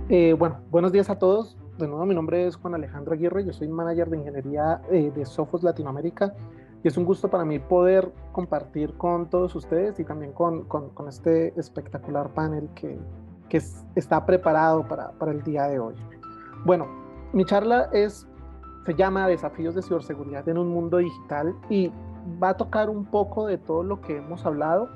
Bueno, buenos días a todos. De nuevo, mi nombre es Juan Alejandro Aguirre, yo soy manager de ingeniería de Sophos Latinoamérica y es un gusto para mí poder compartir con todos ustedes y también con este espectacular panel que está preparado para el día de hoy. Bueno, mi charla se llama Desafíos de ciberseguridad en un mundo digital y va a tocar un poco de todo lo que hemos hablado,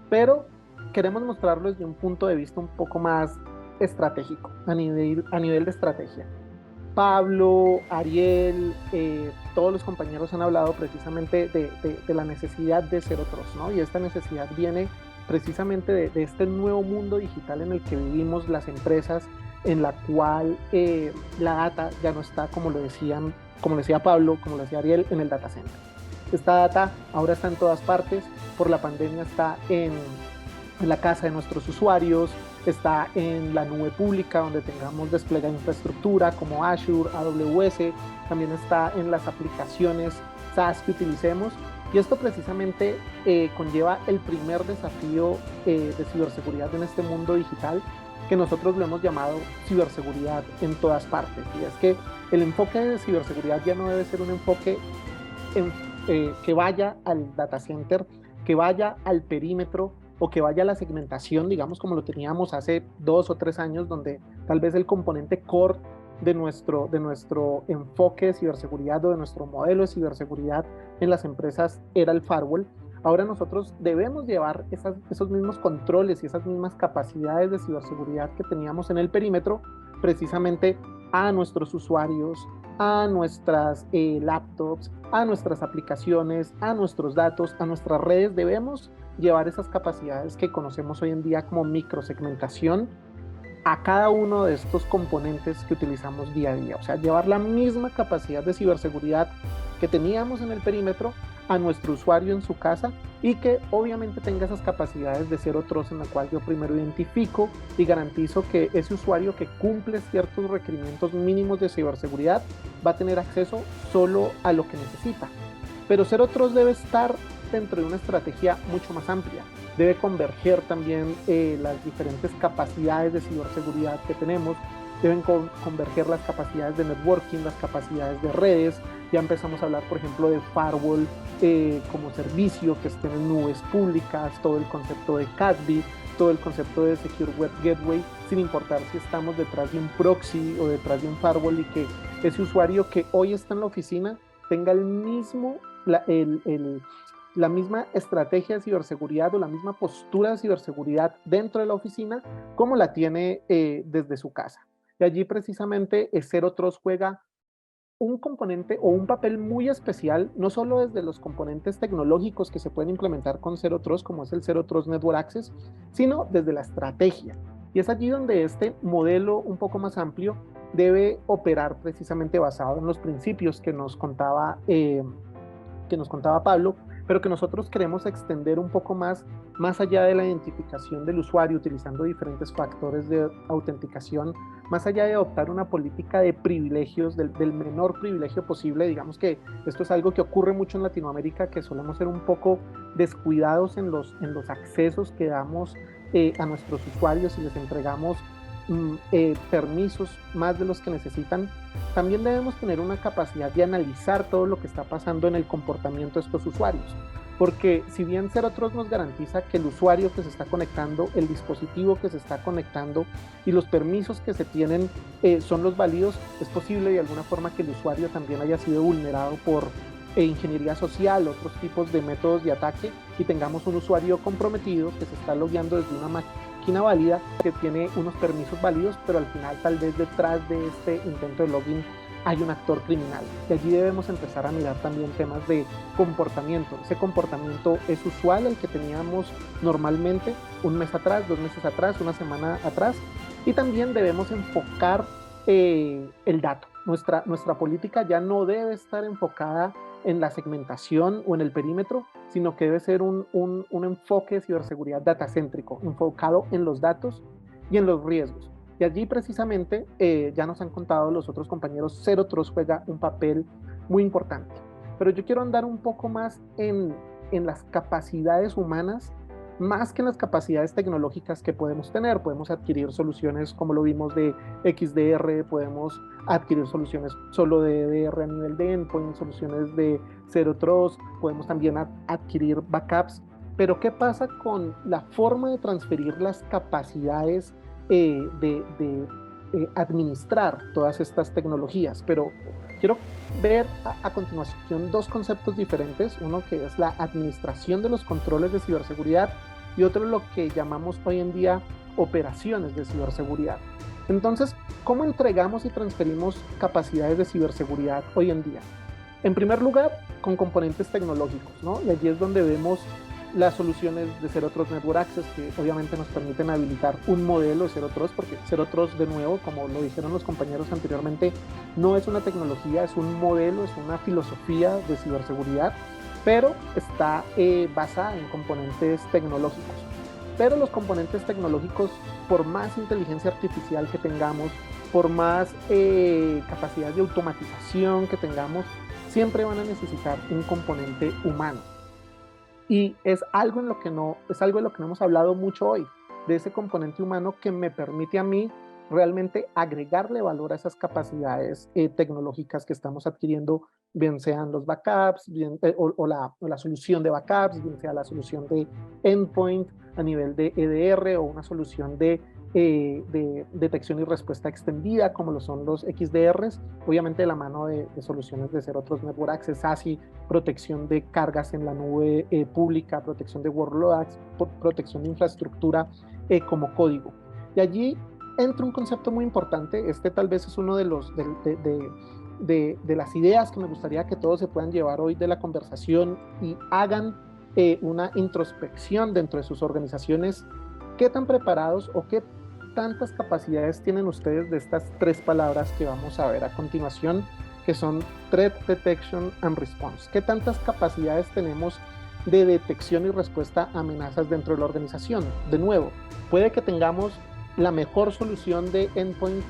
pero queremos mostrarlo desde un punto de vista un poco más estratégico, a nivel de estrategia. Pablo, Ariel, todos los compañeros han hablado precisamente de la necesidad de ser otros, ¿no? Y esta necesidad viene precisamente de este nuevo mundo digital en el que vivimos las empresas, en la cual la data ya no está, como lo decía Pablo, como lo decía Ariel, en el data center. Esta data ahora está en todas partes, por la pandemia está en la casa de nuestros usuarios, está en la nube pública donde tengamos desplegada infraestructura como Azure, AWS, también está en las aplicaciones SaaS que utilicemos. Y esto precisamente conlleva el primer desafío de ciberseguridad en este mundo digital, que nosotros lo hemos llamado ciberseguridad en todas partes. Y es que el enfoque de ciberseguridad ya no debe ser un enfoque en, que vaya al data center, que vaya al perímetro o que vaya a la segmentación, digamos, como lo teníamos hace 2 o 3 años, donde tal vez el componente core de nuestro enfoque de ciberseguridad o de nuestro modelo de ciberseguridad en las empresas era el firewall. Ahora nosotros debemos llevar esos mismos controles y esas mismas capacidades de ciberseguridad que teníamos en el perímetro precisamente a nuestros usuarios, a nuestras laptops, a nuestras aplicaciones, a nuestros datos, a nuestras redes. Debemos llevar esas capacidades que conocemos hoy en día como microsegmentación a cada uno de estos componentes que utilizamos día a día. O sea, llevar la misma capacidad de ciberseguridad que teníamos en el perímetro a nuestro usuario en su casa y que obviamente tenga esas capacidades de ser otros, en la cual yo primero identifico y garantizo que ese usuario que cumple ciertos requerimientos mínimos de ciberseguridad va a tener acceso solo a lo que necesita. Pero ser otros debe estar dentro de una estrategia mucho más amplia. Debe converger también las diferentes capacidades de ciberseguridad que tenemos, deben converger las capacidades de networking, las capacidades de redes. Ya empezamos a hablar, por ejemplo, de firewall como servicio que estén en nubes públicas, todo el concepto de CASB, todo el concepto de Secure Web Gateway, sin importar si estamos detrás de un proxy o detrás de un firewall, y que ese usuario que hoy está en la oficina tenga la misma estrategia de ciberseguridad o la misma postura de ciberseguridad dentro de la oficina como la tiene desde su casa. Y allí precisamente Zero Trust juega un componente o un papel muy especial, no solo desde los componentes tecnológicos que se pueden implementar con Zero Trust, como es el Zero Trust Network Access, sino desde la estrategia. Y es allí donde este modelo un poco más amplio debe operar precisamente basado en los principios que nos contaba Pablo, pero que nosotros queremos extender un poco más allá de la identificación del usuario, utilizando diferentes factores de autenticación, más allá de adoptar una política de privilegios, del menor privilegio posible. Digamos que esto es algo que ocurre mucho en Latinoamérica, que solemos ser un poco descuidados en los accesos que damos a nuestros usuarios y les entregamos permisos más de los que necesitan. También debemos tener una capacidad de analizar todo lo que está pasando en el comportamiento de estos usuarios, porque si bien Zero Trust nos garantiza que el usuario que se está conectando, el dispositivo que se está conectando y los permisos que se tienen son los válidos, es posible de alguna forma que el usuario también haya sido vulnerado por ingeniería social, otros tipos de métodos de ataque, y tengamos un usuario comprometido que se está logueando desde una máquina válida, que tiene unos permisos válidos, pero al final tal vez detrás de este intento de login hay un actor criminal. Y allí debemos empezar a mirar también temas de comportamiento. Ese comportamiento es usual, el que teníamos normalmente un mes atrás, 2 meses atrás, una semana atrás. Y también debemos enfocar el dato. Nuestra política ya no debe estar enfocada en la segmentación o en el perímetro, sino que debe ser un enfoque de ciberseguridad datacéntrico, enfocado en los datos y en los riesgos. Y allí precisamente, ya nos han contado los otros compañeros, Zero Trust juega un papel muy importante. Pero yo quiero andar un poco más en las capacidades humanas, más que en las capacidades tecnológicas que podemos tener. Podemos adquirir soluciones como lo vimos de XDR, podemos adquirir soluciones solo de EDR a nivel de endpoint, soluciones de Zero Trust, podemos también adquirir backups. Pero ¿qué pasa con la forma de transferir las capacidades de administrar todas estas tecnologías? Pero quiero ver a continuación dos conceptos diferentes, uno que es la administración de los controles de ciberseguridad y otro lo que llamamos hoy en día operaciones de ciberseguridad. Entonces, ¿cómo entregamos y transferimos capacidades de ciberseguridad hoy en día? En primer lugar, con componentes tecnológicos, ¿no? Y allí es donde vemos las soluciones de Zero Trust Network Access, que obviamente nos permiten habilitar un modelo de Zero Trust, porque Zero Trust, de nuevo, como lo dijeron los compañeros anteriormente, no es una tecnología, es un modelo, es una filosofía de ciberseguridad, pero está basada en componentes tecnológicos. Pero los componentes tecnológicos, por más inteligencia artificial que tengamos, por más capacidad de automatización que tengamos, siempre van a necesitar un componente humano. Y es algo en lo que no hemos hablado mucho hoy, de ese componente humano que me permite a mí realmente agregarle valor a esas capacidades tecnológicas que estamos adquiriendo, bien sean los backups, o la solución de backups, bien sea la solución de endpoint a nivel de EDR o una solución de detección y respuesta extendida, como lo son los XDRs, obviamente de la mano de soluciones de Zero Trust Network Access, ASI, protección de cargas en la nube pública, protección de workloads, protección de infraestructura como código. Y allí entra un concepto muy importante, este tal vez es uno de las ideas que me gustaría que todos se puedan llevar hoy de la conversación y hagan una introspección dentro de sus organizaciones. ¿Qué tan preparados o qué tantas capacidades tienen ustedes de estas tres palabras que vamos a ver a continuación, que son Threat Detection and Response? ¿Qué tantas capacidades tenemos de detección y respuesta a amenazas dentro de la organización? De nuevo, puede que tengamos la mejor solución de endpoint,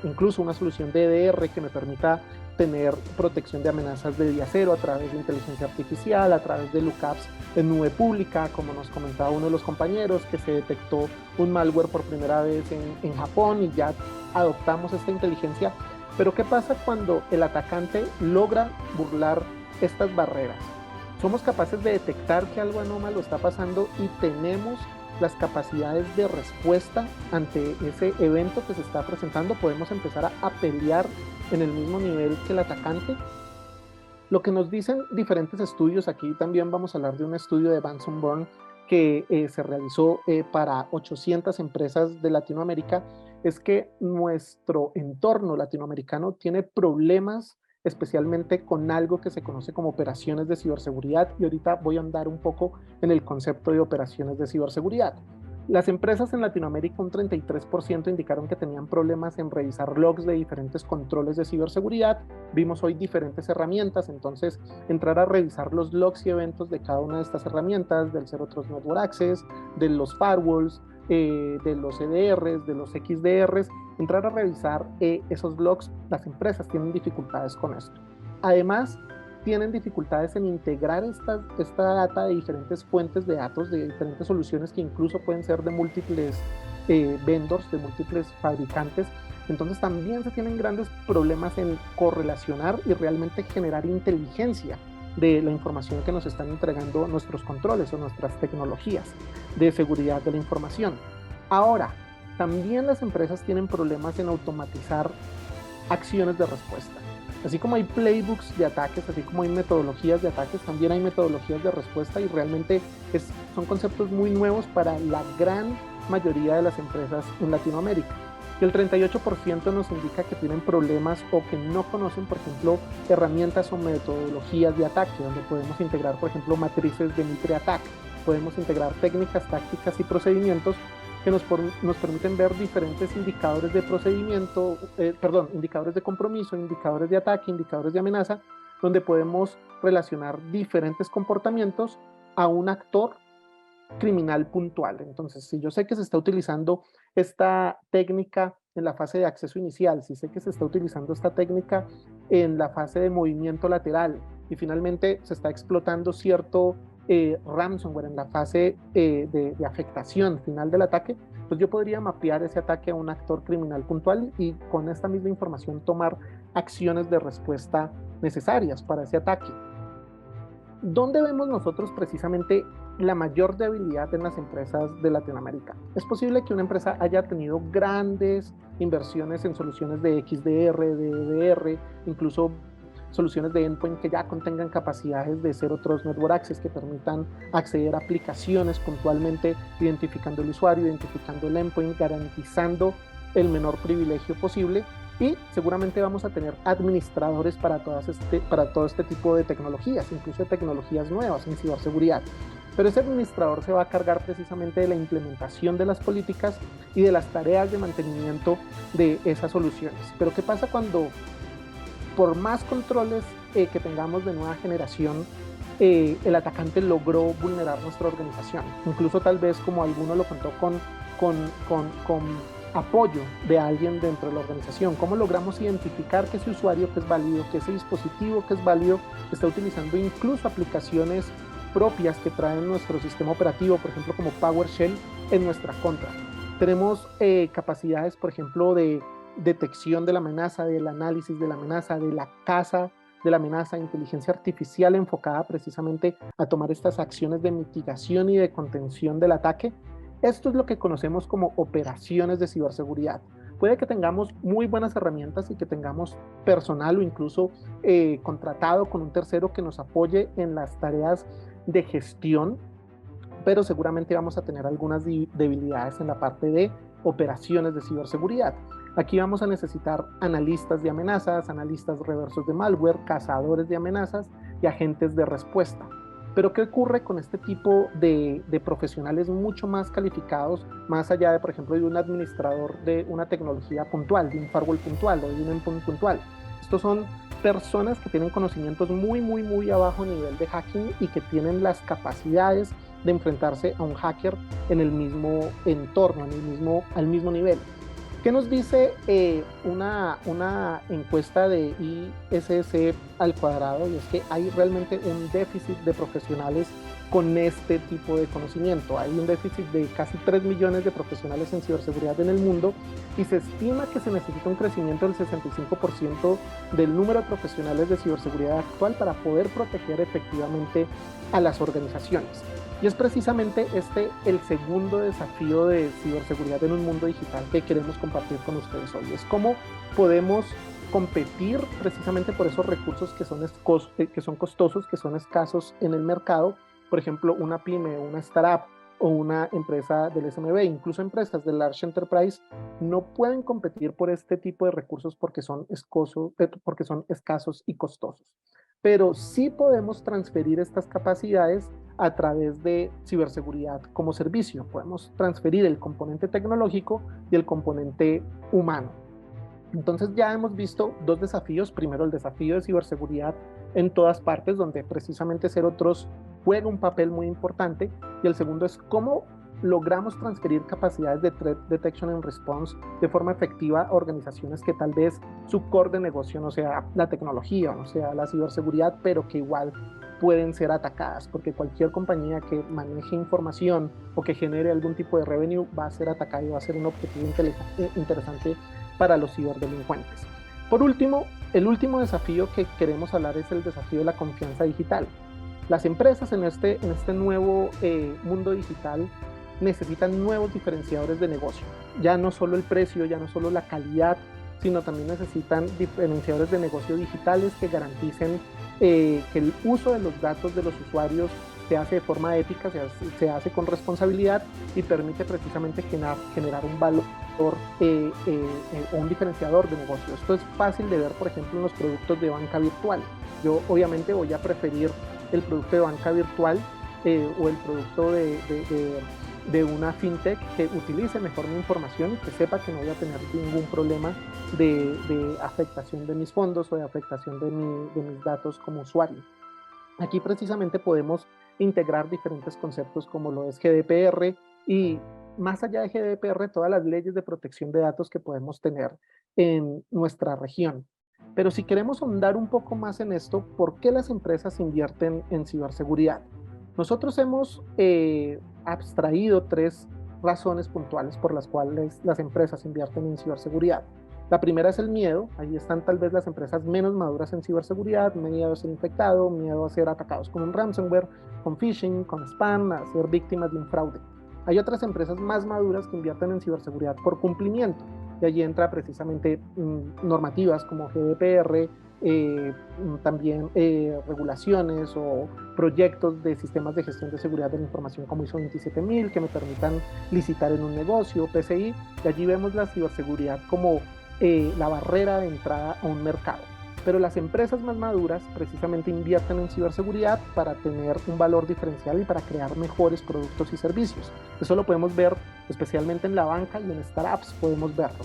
incluso una solución de EDR que me permita tener protección de amenazas de día cero a través de inteligencia artificial, a través de lookups en nube pública, como nos comentaba uno de los compañeros, que se detectó un malware por primera vez en Japón y ya adoptamos esta inteligencia. Pero ¿qué pasa cuando el atacante logra burlar estas barreras? Somos capaces de detectar que algo anómalo está pasando y tenemos las capacidades de respuesta ante ese evento que se está presentando. Podemos empezar a pelear en el mismo nivel que el atacante. Lo que nos dicen diferentes estudios, aquí también vamos a hablar de un estudio de Benson Bourne que se realizó para 800 empresas de Latinoamérica, es que nuestro entorno latinoamericano tiene problemas especialmente con algo que se conoce como operaciones de ciberseguridad, y ahorita voy a andar un poco en el concepto de operaciones de ciberseguridad. Las empresas en Latinoamérica, un 33% indicaron que tenían problemas en revisar logs de diferentes controles de ciberseguridad. Vimos hoy diferentes herramientas, entonces entrar a revisar los logs y eventos de cada una de estas herramientas, del Zero Trust Network Access, de los firewalls, de los EDRs, de los XDRs, entrar a revisar esos logs. Las empresas tienen dificultades con esto. Además, tienen dificultades en integrar esta data de diferentes fuentes de datos, de diferentes soluciones que incluso pueden ser de múltiples vendors, de múltiples fabricantes. Entonces también se tienen grandes problemas en correlacionar y realmente generar inteligencia de la información que nos están entregando nuestros controles o nuestras tecnologías de seguridad de la información. Ahora, también las empresas tienen problemas en automatizar acciones de respuesta. Así como hay playbooks de ataques, así como hay metodologías de ataques, también hay metodologías de respuesta, y realmente son conceptos muy nuevos para la gran mayoría de las empresas en Latinoamérica. Y el 38% nos indica que tienen problemas o que no conocen, por ejemplo, herramientas o metodologías de ataque, donde podemos integrar, por ejemplo, matrices de Mitre Attack, podemos integrar técnicas, tácticas y procedimientos que nos permiten ver diferentes indicadores de procedimiento, indicadores de compromiso, indicadores de ataque, indicadores de amenaza, donde podemos relacionar diferentes comportamientos a un actor criminal puntual. Entonces, si yo sé que se está utilizando esta técnica en la fase de acceso inicial, si sé que se está utilizando esta técnica en la fase de movimiento lateral y finalmente se está explotando cierto ransomware, en la fase de afectación final del ataque, pues yo podría mapear ese ataque a un actor criminal puntual y con esta misma información tomar acciones de respuesta necesarias para ese ataque. ¿Dónde vemos nosotros precisamente la mayor debilidad en las empresas de Latinoamérica? Es posible que una empresa haya tenido grandes inversiones en soluciones de XDR, de EDR, incluso soluciones de endpoint que ya contengan capacidades de Zero Trust Network Access que permitan acceder a aplicaciones puntualmente, identificando el usuario, identificando el endpoint, garantizando el menor privilegio posible, y seguramente vamos a tener administradores para todo este tipo de tecnologías, incluso de tecnologías nuevas en ciberseguridad. Pero ese administrador se va a cargar precisamente de la implementación de las políticas y de las tareas de mantenimiento de esas soluciones. Pero ¿qué pasa cuando, por más controles que tengamos de nueva generación, el atacante logró vulnerar nuestra organización? Incluso tal vez, como alguno lo contó, con apoyo de alguien dentro de la organización. ¿Cómo logramos identificar que ese usuario que es válido, que ese dispositivo que es válido, está utilizando incluso aplicaciones propias que traen nuestro sistema operativo, por ejemplo, como PowerShell, en nuestra contra? Tenemos capacidades, por ejemplo, de detección de la amenaza, del análisis de la amenaza, de la caza de la amenaza, inteligencia artificial enfocada precisamente a tomar estas acciones de mitigación y de contención del ataque. Esto es lo que conocemos como operaciones de ciberseguridad. Puede que tengamos muy buenas herramientas y que tengamos personal o incluso contratado con un tercero que nos apoye en las tareas de gestión, pero seguramente vamos a tener algunas debilidades en la parte de operaciones de ciberseguridad. Aquí vamos a necesitar analistas de amenazas, analistas reversos de malware, cazadores de amenazas y agentes de respuesta. Pero ¿qué ocurre con este tipo de profesionales mucho más calificados, más allá de, por ejemplo, de un administrador de una tecnología puntual, de un firewall puntual o de un endpoint puntual? Estos son personas que tienen conocimientos muy a bajo nivel de hacking y que tienen las capacidades de enfrentarse a un hacker en el mismo entorno, al mismo nivel. ¿Qué nos dice una encuesta de ISS al cuadrado? Y es que hay realmente un déficit de profesionales con este tipo de conocimiento. Hay un déficit de casi 3 millones de profesionales en ciberseguridad en el mundo y se estima que se necesita un crecimiento del 65% del número de profesionales de ciberseguridad actual para poder proteger efectivamente a las organizaciones. Y es precisamente este el segundo desafío de ciberseguridad en un mundo digital que queremos compartir con ustedes hoy. Es cómo podemos competir precisamente por esos recursos que son costosos, que son escasos en el mercado. Por ejemplo, una pyme, una startup o una empresa del SMB, incluso empresas del Large Enterprise, no pueden competir por este tipo de recursos porque son escasos y costosos. Pero sí podemos transferir estas capacidades a través de ciberseguridad como servicio. Podemos transferir el componente tecnológico y el componente humano. Entonces ya hemos visto dos desafíos. Primero, el desafío de ciberseguridad en todas partes, donde precisamente Zero Trust juega un papel muy importante. Y el segundo es cómo logramos transferir capacidades de Threat Detection and Response de forma efectiva a organizaciones que tal vez su core de negocio no sea la tecnología, no sea la ciberseguridad, pero que igual pueden ser atacadas, porque cualquier compañía que maneje información o que genere algún tipo de revenue va a ser atacada y va a ser un objetivo interesante para los ciberdelincuentes. Por último, el último desafío que queremos hablar es el desafío de la confianza digital. Las empresas en este nuevo mundo digital necesitan nuevos diferenciadores de negocio. Ya no solo el precio, ya no solo la calidad, sino también necesitan diferenciadores de negocio digitales que garanticen que el uso de los datos de los usuarios se hace de forma ética, se hace con responsabilidad y permite precisamente generar un valor o un diferenciador de negocio. Esto es fácil de ver, por ejemplo, en los productos de banca virtual. Yo obviamente voy a preferir el producto de banca virtual o el producto de una fintech que utilice mejor mi información y que sepa que no voy a tener ningún problema de afectación de mis fondos o de afectación de mis datos como usuario. Aquí precisamente podemos integrar diferentes conceptos como lo es GDPR y, más allá de GDPR, todas las leyes de protección de datos que podemos tener en nuestra región. Pero si queremos ahondar un poco más en esto, ¿por qué las empresas invierten en ciberseguridad? Nosotros hemos abstraído tres razones puntuales por las cuales las empresas invierten en ciberseguridad. La primera es el miedo. Ahí están tal vez las empresas menos maduras en ciberseguridad, miedo a ser infectado, miedo a ser atacados con un ransomware, con phishing, con spam, a ser víctimas de un fraude. Hay otras empresas más maduras que invierten en ciberseguridad por cumplimiento. Y allí entra precisamente normativas como GDPR, también regulaciones o proyectos de sistemas de gestión de seguridad de la información como ISO 27000 que me permitan licitar en un negocio, PCI, y allí vemos la ciberseguridad como la barrera de entrada a un mercado. Pero las empresas más maduras precisamente invierten en ciberseguridad para tener un valor diferencial y para crear mejores productos y servicios. Eso lo podemos ver especialmente en la banca y en startups podemos verlo.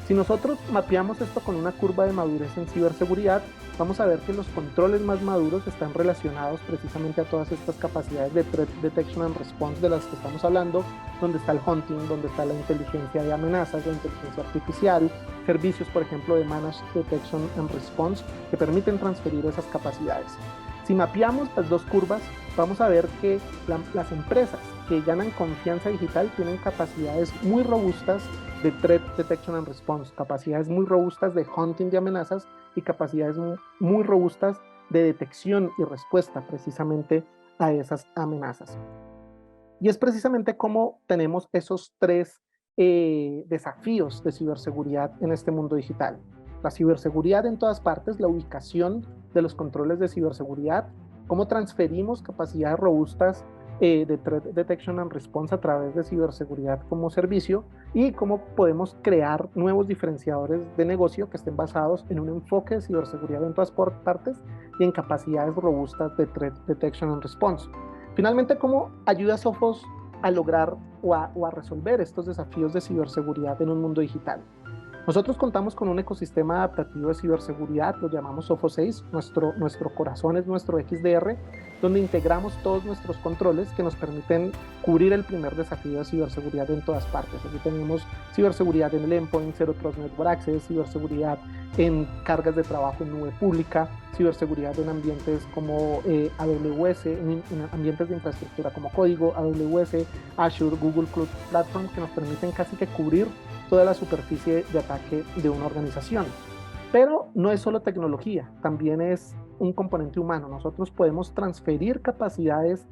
Si nosotros mapeamos esto con una curva de madurez en ciberseguridad, vamos a ver que los controles más maduros están relacionados precisamente a todas estas capacidades de threat detection and response de las que estamos hablando, donde está el hunting, donde está la inteligencia de amenazas, la inteligencia artificial, servicios, por ejemplo, de managed detection and response que permiten transferir esas capacidades. Si mapeamos las dos curvas, vamos a ver que las empresas que ganan confianza digital tienen capacidades muy robustas de threat detection and response, capacidades muy robustas de hunting de amenazas y capacidades muy robustas de detección y respuesta precisamente a esas amenazas. Y es precisamente como tenemos esos tres desafíos de ciberseguridad en este mundo digital. La ciberseguridad en todas partes, la ubicación de los controles de ciberseguridad, cómo transferimos capacidades robustas de Threat Detection and Response a través de ciberseguridad como servicio y cómo podemos crear nuevos diferenciadores de negocio que estén basados en un enfoque de ciberseguridad en todas partes y en capacidades robustas de Threat Detection and Response. Finalmente, ¿cómo ayuda a Sophos a lograr o a resolver estos desafíos de ciberseguridad en un mundo digital? Nosotros contamos con un ecosistema adaptativo de ciberseguridad, lo llamamos Sophos 6, nuestro corazón es nuestro XDR, donde integramos todos nuestros controles que nos permiten cubrir el primer desafío de ciberseguridad en todas partes. Aquí tenemos ciberseguridad en el endpoint, Zero Trust Network Access, ciberseguridad en cargas de trabajo en nube pública, ciberseguridad en ambientes como AWS, en ambientes de infraestructura como código, AWS, Azure, Google Cloud Platform, que nos permiten casi que cubrir toda la superficie de ataque de una organización. Pero no es solo tecnología, también es un componente humano. Nosotros podemos transferir capacidades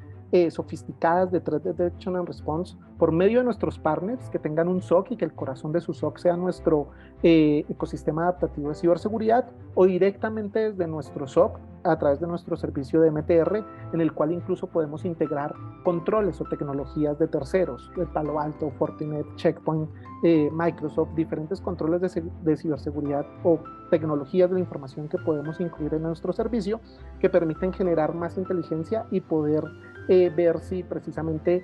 sofisticadas de Threat Detection and Response por medio de nuestros partners que tengan un SOC y que el corazón de su SOC sea nuestro ecosistema adaptativo de ciberseguridad, o directamente desde nuestro SOC a través de nuestro servicio de MTR, en el cual incluso podemos integrar controles o tecnologías de terceros, de Palo Alto, Fortinet, Checkpoint, Microsoft, diferentes controles de ciberseguridad o tecnologías de la información que podemos incluir en nuestro servicio que permiten generar más inteligencia y poder ver si precisamente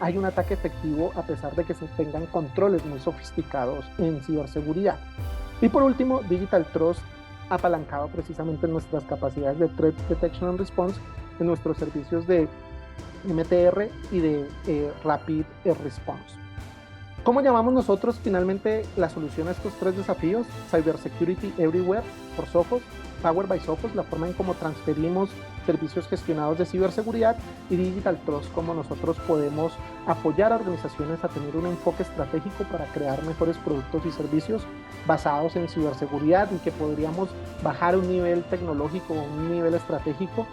hay un ataque efectivo a pesar de que se tengan controles muy sofisticados en ciberseguridad. Y por último, Digital Trust apalancado precisamente en nuestras capacidades de Threat Detection and Response en nuestros servicios de MTR y de Rapid Response. ¿Cómo llamamos nosotros finalmente la solución a estos tres desafíos? Cybersecurity Everywhere por Sophos, Powered by Sophos, la forma en cómo transferimos servicios gestionados de ciberseguridad, y Digital Trust, cómo nosotros podemos apoyar a organizaciones a tener un enfoque estratégico para crear mejores productos y servicios basados en ciberseguridad y que podríamos bajar un nivel tecnológico o un nivel estratégico,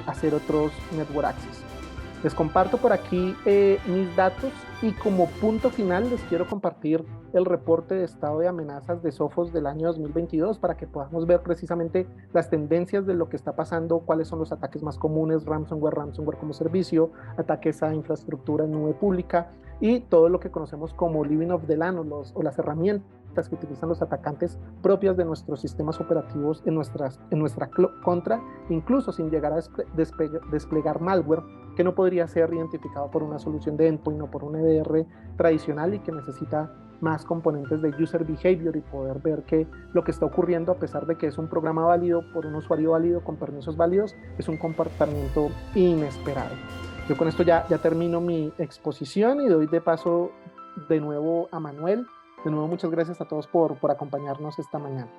hacer otros network access. Les comparto por aquí mis datos y como punto final les quiero compartir el reporte de estado de amenazas de Sophos del año 2022 para que podamos ver precisamente las tendencias de lo que está pasando, cuáles son los ataques más comunes, ransomware como servicio, ataques a infraestructura en nube pública y todo lo que conocemos como living off the land o las herramientas que utilizan los atacantes propias de nuestros sistemas operativos en nuestra contra, incluso sin llegar a desplegar malware que no podría ser identificado por una solución de endpoint o por un EDR tradicional y que necesita más componentes de user behavior y poder ver que lo que está ocurriendo, a pesar de que es un programa válido por un usuario válido con permisos válidos, es un comportamiento inesperado. Yo con esto ya termino mi exposición y doy de paso de nuevo a Manuel. De nuevo, muchas gracias a todos por acompañarnos esta mañana.